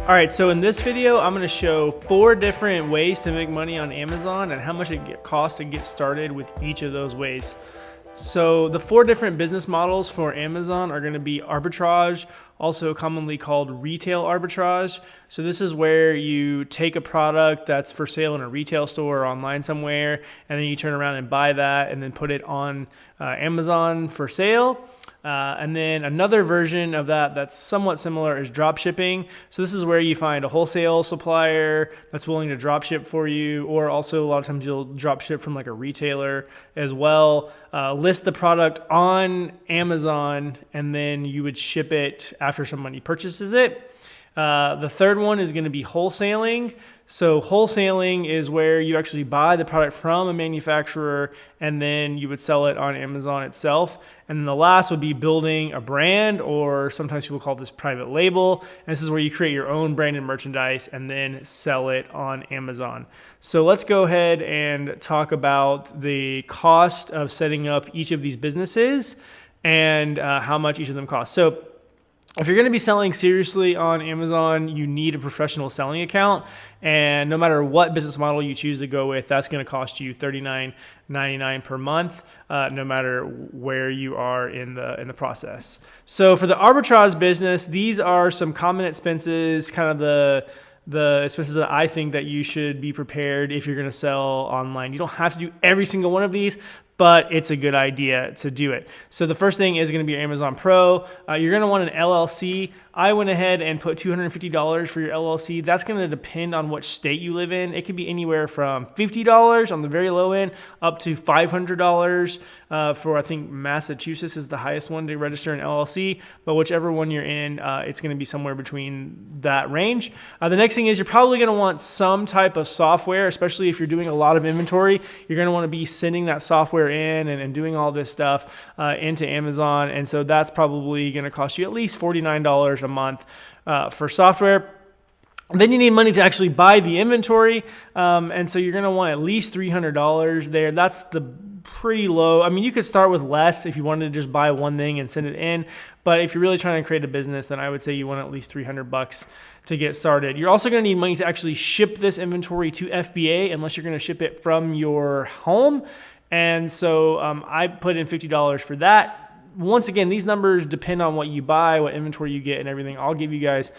All right, so in this video, I'm going to show 4 different ways to make money on Amazon and how much it costs to get started with each of those ways. So the 4 different business models for Amazon are going to be arbitrage, also commonly called retail arbitrage. So this is where you take a product that's for sale in a retail store or online somewhere, and then you turn around and buy that and then put it on Amazon for sale. And then another version of that that's somewhat similar is drop shipping. So this is where you find a wholesale supplier that's willing to drop ship for you, or also a lot of times you'll drop ship from like a retailer as well. List the product on Amazon, and then you would ship it after somebody purchases it. The third one is going to be wholesaling. So wholesaling is where you actually buy the product from a manufacturer and then you would sell it on Amazon itself. And then the last would be building a brand, or sometimes people call this private label. And this is where you create your own branded merchandise and then sell it on Amazon. So let's go ahead and talk about the cost of setting up each of these businesses and how much each of them costs. So if you're going to be selling seriously on Amazon, you need a professional selling account. And no matter what business model you choose to go with, that's going to cost you $39.99 per month, no matter where you are in the process. So for the arbitrage business, these are some common expenses, kind of the expenses that I think that you should be prepared if you're going to sell online. You don't have to do every single one of these, but it's a good idea to do it. So the first thing is going to be your Amazon Pro. You're going to want an LLC. I went ahead and put $250 for your LLC. That's going to depend on which state you live in. It could be anywhere from $50 on the very low end up to $500 for, I think, Massachusetts is the highest one to register an LLC. But whichever one you're in, it's going to be somewhere between that range. The next thing is you're probably going to want some type of software, especially if you're doing a lot of inventory. You're going to want to be sending that software in and doing all this stuff into Amazon. And so that's probably going to cost you at least $49 a month for software. Then you need money to actually buy the inventory. And so you're going to want at least $300 there. That's the pretty low. I mean, you could start with less if you wanted to just buy one thing and send it in. But if you're really trying to create a business, then I would say you want at least $300 to get started. You're also going to need money to actually ship this inventory to FBA, unless you're going to ship it from your home. And so I put in $50 for that. Once again, these numbers depend on what you buy, what inventory you get, and everything. I'll give you guys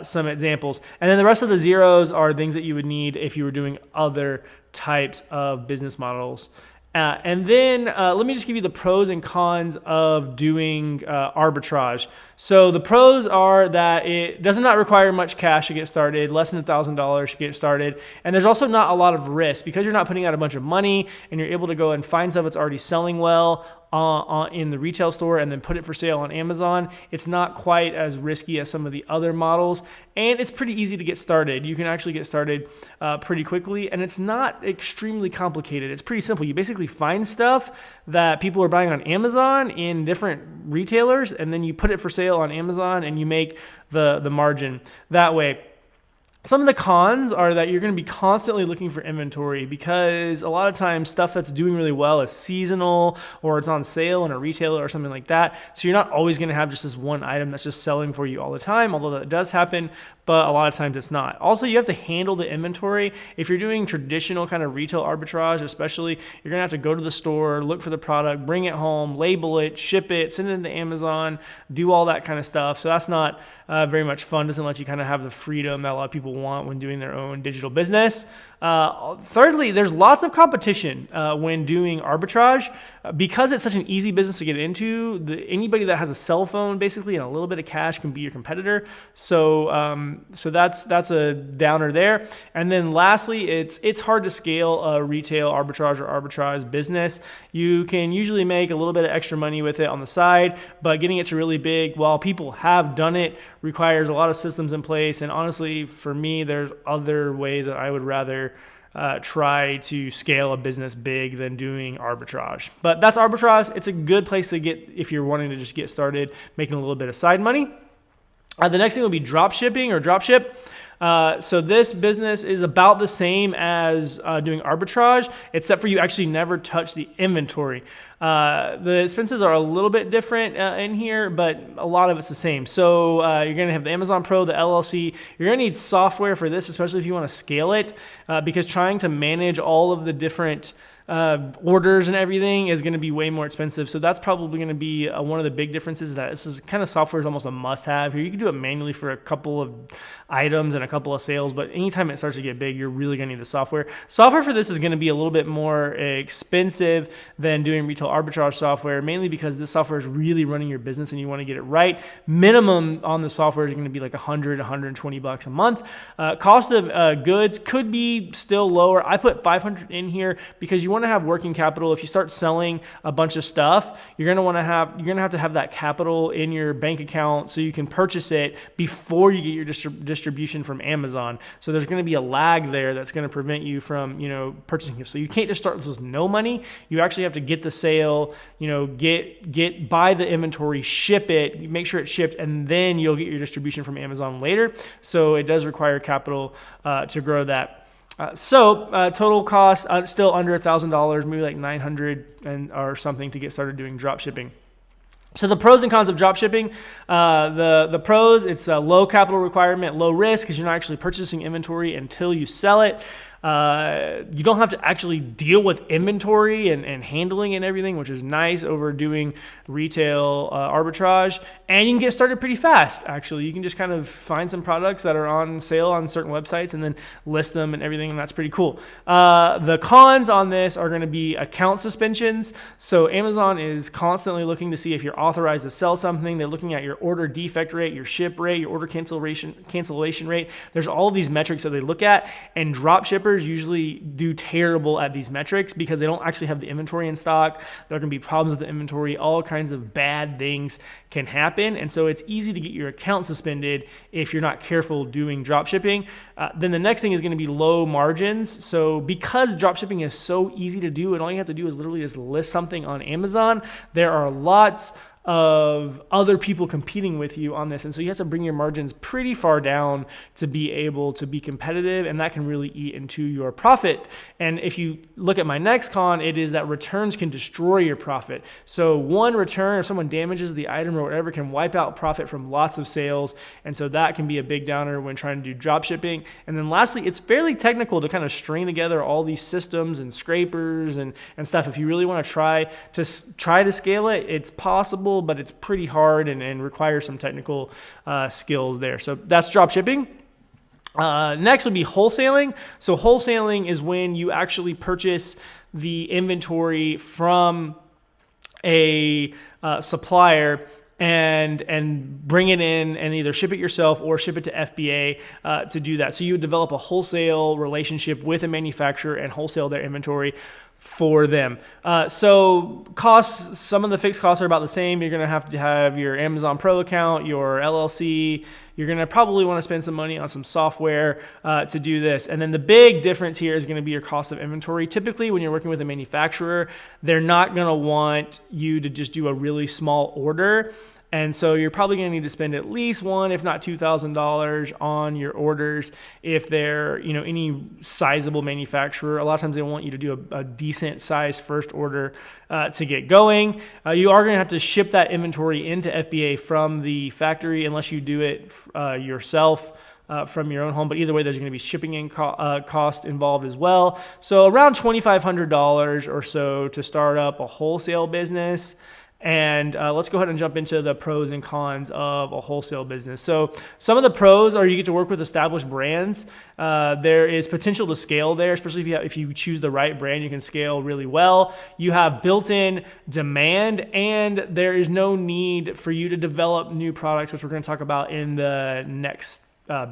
some examples. And then the rest of the zeros are things that you would need if you were doing other types of business models. And then let me just give you the pros and cons of doing arbitrage. So the pros are that it does not require much cash to get started, less than $1,000 to get started. And there's also not a lot of risk because you're not putting out a bunch of money, and you're able to go and find stuff that's already selling well in the retail store and then put it for sale on Amazon. It's not quite as risky as some of the other models, and it's pretty easy to get started. You can actually get started pretty quickly, and it's not extremely complicated. It's pretty simple. You basically find stuff that people are buying on Amazon in different retailers, and then you put it for sale on Amazon and you make the margin that way. Some of the cons are that you're going to be constantly looking for inventory because a lot of times stuff that's doing really well is seasonal, or it's on sale in a retailer or something like that. So you're not always going to have just this one item that's just selling for you all the time, although that does happen, but a lot of times it's not. Also, you have to handle the inventory. If you're doing traditional kind of retail arbitrage, especially, you're going to have to go to the store, look for the product, bring it home, label it, ship it, send it into Amazon, do all that kind of stuff. So that's not very much fun. Doesn't let you kind of have the freedom that a lot of people want when doing their own digital business. Thirdly, there's lots of competition when doing arbitrage. Because it's such an easy business to get into, anybody that has a cell phone basically and a little bit of cash can be your competitor. So that's a downer there. And then lastly, it's hard to scale a retail arbitrage or arbitrage business. You can usually make a little bit of extra money with it on the side, but getting it to really big, while people have done it, requires a lot of systems in place. And honestly, for me, there's other ways that I would rather try to scale a business big than doing arbitrage. But that's arbitrage. It's a good place to get if you're wanting to just get started making a little bit of side money. The next thing will be drop shipping or dropship. So this business is about the same as doing arbitrage, except for you actually never touch the inventory. The expenses are a little bit different in here, but a lot of it's the same. So you're going to have the Amazon Pro, the LLC. You're going to need software for this, especially if you want to scale it, because trying to manage all of the different orders and everything is going to be way more expensive. So that's probably going to be one of the big differences, that this is kind of software is almost a must-have here. You can do it manually for a couple of items and a couple of sales, but anytime it starts to get big, you're really going to need the software. Software for this is going to be a little bit more expensive than doing retail arbitrage software, mainly because this software is really running your business and you want to get it right. Minimum on the software is going to be like $100-$120 a month. Cost of goods could be still lower. I put $500 in here because you want to have working capital. If you start selling a bunch of stuff, you're going to have to have that capital in your bank account so you can purchase it before you get your distribution from Amazon. So there's going to be a lag there that's going to prevent you from, purchasing it. So you can't just start with no money. You actually have to get the sale, buy the inventory, ship it, make sure it's shipped, and then you'll get your distribution from Amazon later. So it does require capital to grow that. Total cost still under $1,000, maybe like $900 or something to get started doing drop shipping. So the pros and cons of drop shipping, the pros, it's a low capital requirement, low risk, because you're not actually purchasing inventory until you sell it. You don't have to actually deal with inventory and handling and everything, which is nice over doing retail arbitrage. And you can get started pretty fast, actually. You can just kind of find some products that are on sale on certain websites and then list them and everything, and that's pretty cool. The cons on this are going to be account suspensions. So Amazon is constantly looking to see if you're authorized to sell something. They're looking at your order defect rate, your ship rate, your order cancellation rate. There's all of these metrics that they look at, and drop shippers usually do terrible at these metrics because they don't actually have the inventory in stock. There can be problems with the inventory. All kinds of bad things can happen. And so it's easy to get your account suspended if you're not careful doing drop shipping. Then the next thing is going to be low margins. So because drop shipping is so easy to do and all you have to do is literally just list something on Amazon, there are lots of other people competing with you on this. And so you have to bring your margins pretty far down to be able to be competitive, and that can really eat into your profit. And if you look at my next con, it is that returns can destroy your profit. So one return, if someone damages the item or whatever, can wipe out profit from lots of sales. And so that can be a big downer when trying to do drop shipping. And then lastly, it's fairly technical to kind of string together all these systems and scrapers and stuff. If you really want to try to scale it, it's possible, but it's pretty hard and requires some technical skills there. So that's drop shipping. Next would be wholesaling. So wholesaling is when you actually purchase the inventory from a supplier and bring it in and either ship it yourself or ship it to FBA to do that. So you would develop a wholesale relationship with a manufacturer and wholesale their inventory for them. So costs, some of the fixed costs are about the same. You're going to have your Amazon Pro account, your LLC. You're going to probably want to spend some money on some software to do this. And then the big difference here is going to be your cost of inventory. Typically, when you're working with a manufacturer, they're not going to want you to just do a really small order. And so you're probably going to need to spend at least $1,000, if not $2,000 on your orders if they're, any sizable manufacturer. A lot of times they want you to do a decent size first order to get going. You are going to have to ship that inventory into FBA from the factory unless you do it yourself from your own home. But either way, there's going to be shipping and cost involved as well. So around $2,500 or so to start up a wholesale business. And let's go ahead and jump into the pros and cons of a wholesale business. So some of the pros are you get to work with established brands. There is potential to scale there, especially if you choose the right brand, you can scale really well. You have built-in demand, and there is no need for you to develop new products, which we're going to talk about in the next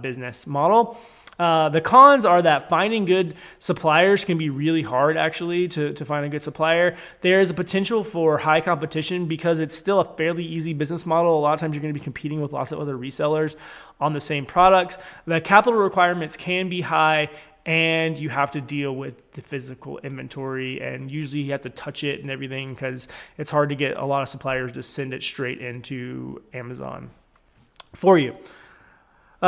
business model. The cons are that finding good suppliers can be really hard, actually, to find a good supplier. There is a potential for high competition because it's still a fairly easy business model. A lot of times you're going to be competing with lots of other resellers on the same products. The capital requirements can be high, and you have to deal with the physical inventory, and usually you have to touch it and everything because it's hard to get a lot of suppliers to send it straight into Amazon for you.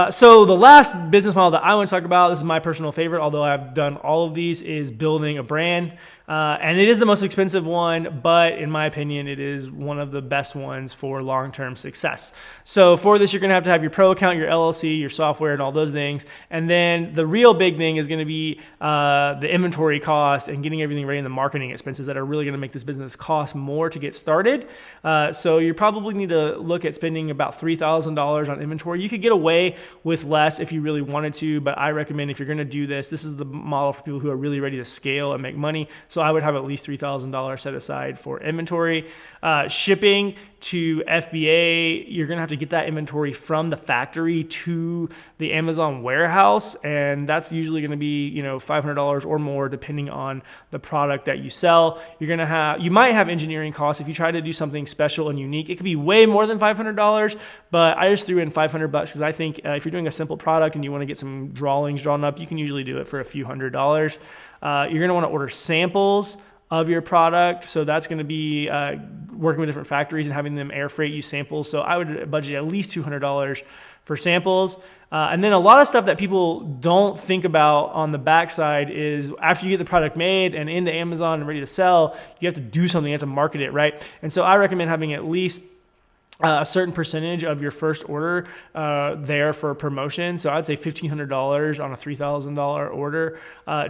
So the last business model that I want to talk about, this is my personal favorite, although I've done all of these, is building a brand. And it is the most expensive one, but in my opinion, it is one of the best ones for long-term success. So for this, you're going to have your pro account, your LLC, your software, and all those things. And then the real big thing is going to be the inventory cost and getting everything ready, and the marketing expenses that are really going to make this business cost more to get started. So you probably need to look at spending about $3,000 on inventory. You could get away with less if you really wanted to, but I recommend if you're going to do this, this is the model for people who are really ready to scale and make money. So I would have at least $3,000 set aside for inventory. Shipping to FBA, you're going to have to get that inventory from the factory to the Amazon warehouse, and that's usually going to be, $500 or more depending on the product that you sell. You might have engineering costs if you try to do something special and unique. It could be way more than $500, but I just threw in $500 because I think if you're doing a simple product and you want to get some drawings drawn up, you can usually do it for a few $100s. You're going to want to order samples of your product. So that's going to be working with different factories and having them air freight you samples. So I would budget at least $200 for samples. And then a lot of stuff that people don't think about on the backside is after you get the product made and into Amazon and ready to sell, you have to do something, you have to market it, right? And so I recommend having at least a certain percentage of your first order there for promotion. So I'd say $1,500 on a $3,000 order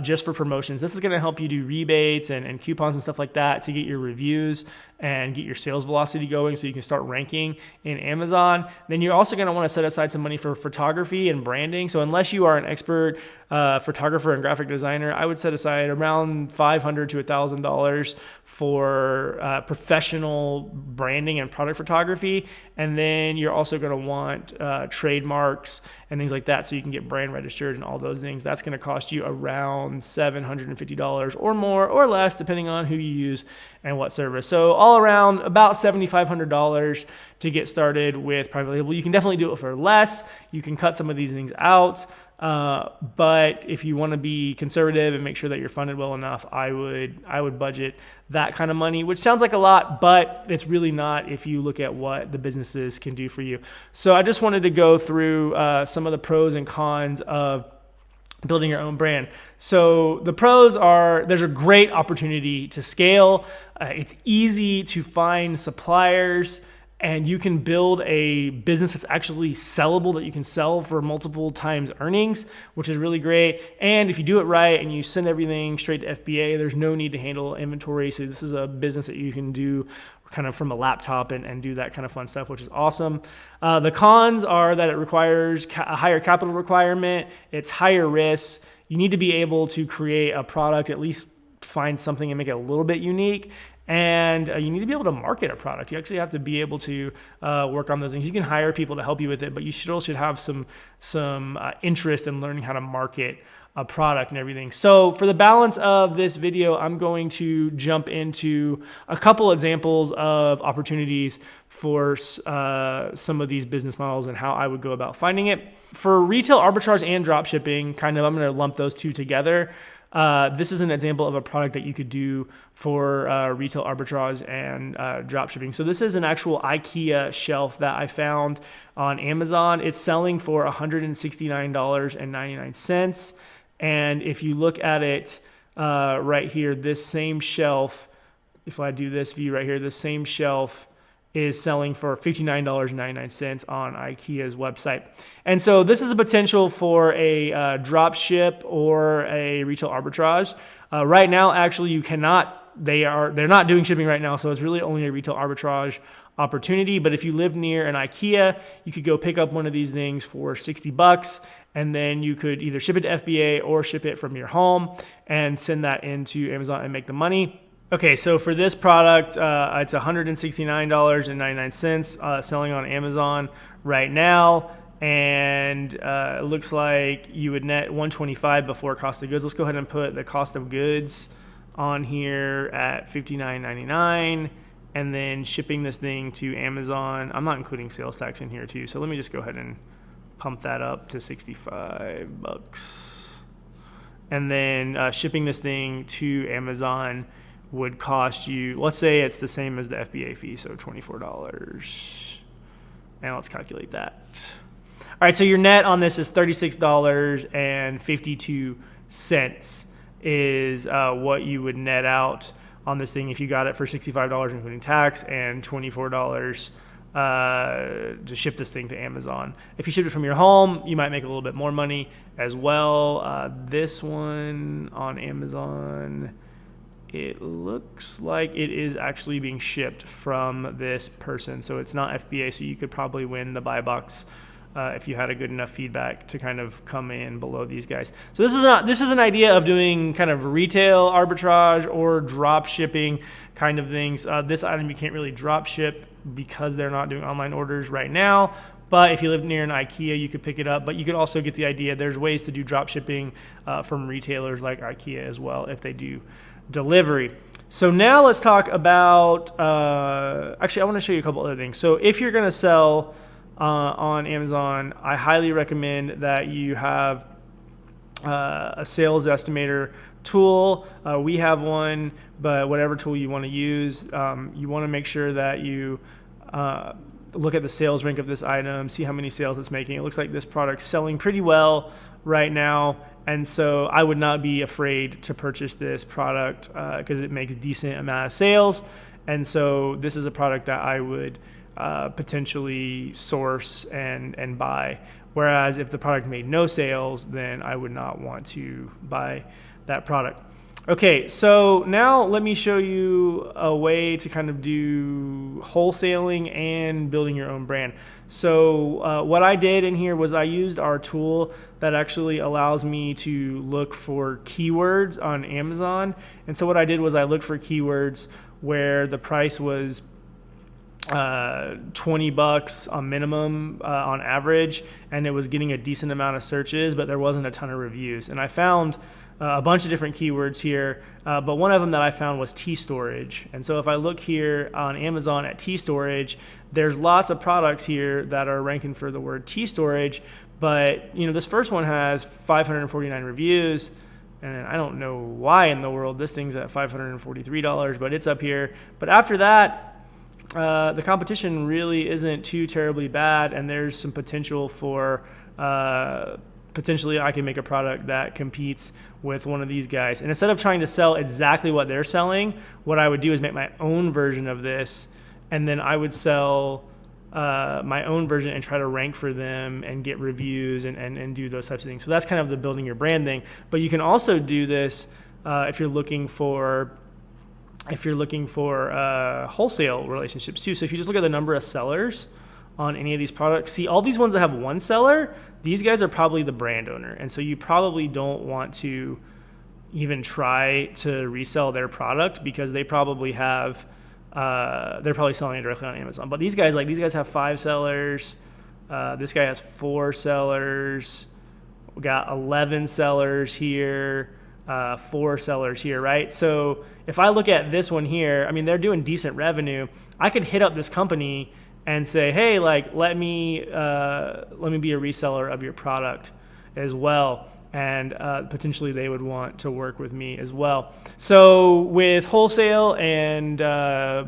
just for promotions. This is going to help you do rebates and coupons and stuff like that to get your reviews and get your sales velocity going so you can start ranking in Amazon. Then you're also going to want to set aside some money for photography and branding. So unless you are an expert photographer and graphic designer, I would set aside around $500 to $1,000 for professional branding and product photography. And then you're also going to want trademarks and things like that so you can get brand registered and all those things. That's going to cost you around $750 or more or less depending on who you use and what service. So all around about $7,500 to get started with private label. You can definitely do it for less. You can cut some of these things out. But if you want to be conservative and make sure that you're funded well enough, I would budget that kind of money, which sounds like a lot, but it's really not if you look at what the businesses can do for you. So I just wanted to go through some of the pros and cons of building your own brand. So the pros are there's a great opportunity to scale. It's easy to find suppliers. And you can build a business that's actually sellable, that you can sell for multiple times earnings, which is really great. And if you do it right and you send everything straight to FBA, there's no need to handle inventory. So this is a business that you can do kind of from a laptop and do that kind of fun stuff, which is awesome. The cons are that it requires a higher capital requirement. It's higher risk. You need to be able to create a product, at least find something and make it a little bit unique. And you need to be able to market a product. You actually have to be able to work on those things. You can hire people to help you with it, but you should have some interest in learning how to market a product and everything. So for the balance of this video, I'm going to jump into a couple examples of opportunities for some of these business models and how I would go about finding it. For retail arbitrage and drop shipping, I'm going to lump those two together. This is an example of a product that you could do for retail arbitrage and drop shipping. So this is an actual IKEA shelf that I found on Amazon. It's selling for $169.99. And if you look at it right here, this same shelf, if I do this view right here, this same shelf is selling for $59.99 on IKEA's website. And so this is a potential for a drop ship or a retail arbitrage. Right now, actually, you cannot, they're not doing shipping right now, so it's really only a retail arbitrage opportunity. But if you live near an IKEA, you could go pick up one of these things for $60, and then you could either ship it to FBA or ship it from your home and send that into Amazon and make the money. Okay, so for this product, it's $169.99 selling on Amazon right now, and it looks like you would net $125 before cost of goods. Let's go ahead and put the cost of goods on here at $59.99, and then shipping this thing to Amazon. I'm not including sales tax in here too, so let me just go ahead and pump that up to $65. And then shipping this thing to Amazon would cost you, let's say it's the same as the FBA fee, so $24. And let's calculate that. right, so your net on this is $36.52 is what you would net out on this thing if you got it for $65 including tax and $24 to ship this thing to Amazon. If you ship it from your home, you might make a little bit more money as well. This one on Amazon, it looks like it is actually being shipped from this person, so it's not FBA, so you could probably win the buy box if you had a good enough feedback to kind of come in below these guys. So this is an idea of doing kind of retail arbitrage or drop shipping kind of things. This item you can't really drop ship because they're not doing online orders right now. But if you live near an IKEA, you could pick it up. But you could also get the idea. There's ways to do drop shipping from retailers like IKEA as well if they do delivery. So now let's talk about, actually I want to show you a couple other things. So if you're going to sell on Amazon, I highly recommend that you have a sales estimator tool. We have one, but whatever tool you want to use, you want to make sure that you look at the sales rank of this item, see how many sales it's making. It looks like this product's selling pretty well right now, and so I would not be afraid to purchase this product because it makes decent amount of sales. And so this is a product that I would potentially source and buy. Whereas if the product made no sales, then I would not want to buy that product. Okay, so now let me show you a way to kind of do wholesaling and building your own brand. So what I did in here was I used our tool that actually allows me to look for keywords on Amazon. And so what I did was I looked for keywords where the price was $20 a minimum on average, and it was getting a decent amount of searches, but there wasn't a ton of reviews. And I found a bunch of different keywords here, but one of them that I found was tea storage. And so if I look here on Amazon at tea storage, there's lots of products here that are ranking for the word tea storage, but this first one has 549 reviews, and I don't know why in the world this thing's at $543, but it's up here. But after that, the competition really isn't too terribly bad, and there's some potential for potentially I can make a product that competes with one of these guys. And instead of trying to sell exactly what they're selling, what I would do is make my own version of this, and then I would sell my own version and try to rank for them and get reviews and do those types of things. So that's kind of the building your brand thing. But you can also do this if you're looking for wholesale relationships too. So if you just look at the number of sellers on any of these products, see all these ones that have one seller, these guys are probably the brand owner. And so you probably don't want to even try to resell their product because they probably have, they're probably selling it directly on Amazon. But these guys have 5 sellers. This guy has 4 sellers. We got 11 sellers here. 4 sellers here, right? So if I look at this one here, I mean, they're doing decent revenue. I could hit up this company and say, hey, like, let me be a reseller of your product as well. And potentially they would want to work with me as well. So with wholesale and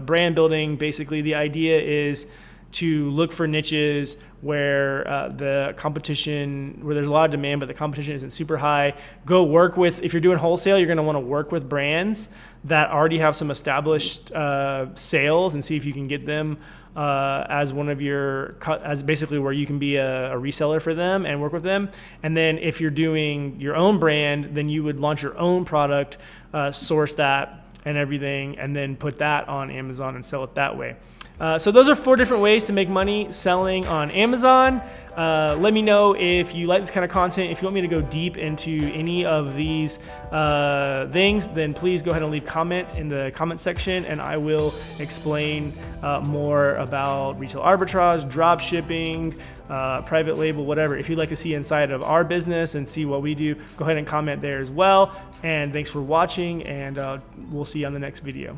brand building, basically the idea is to look for niches where the competition, where there's a lot of demand, but the competition isn't super high. Go work with, if you're doing wholesale, you're going to want to work with brands that already have some established sales and see if you can get them as one of your, as basically where you can be a reseller for them and work with them. And then if you're doing your own brand, then you would launch your own product, source that and everything, and then put that on Amazon and sell it that way. So those are 4 different ways to make money selling on Amazon. Let me know if you like this kind of content. If you want me to go deep into any of these things, then please go ahead and leave comments in the comment section, and I will explain more about retail arbitrage, drop shipping, private label, whatever. If you'd like to see inside of our business and see what we do, go ahead and comment there as well. And thanks for watching, and we'll see you on the next video.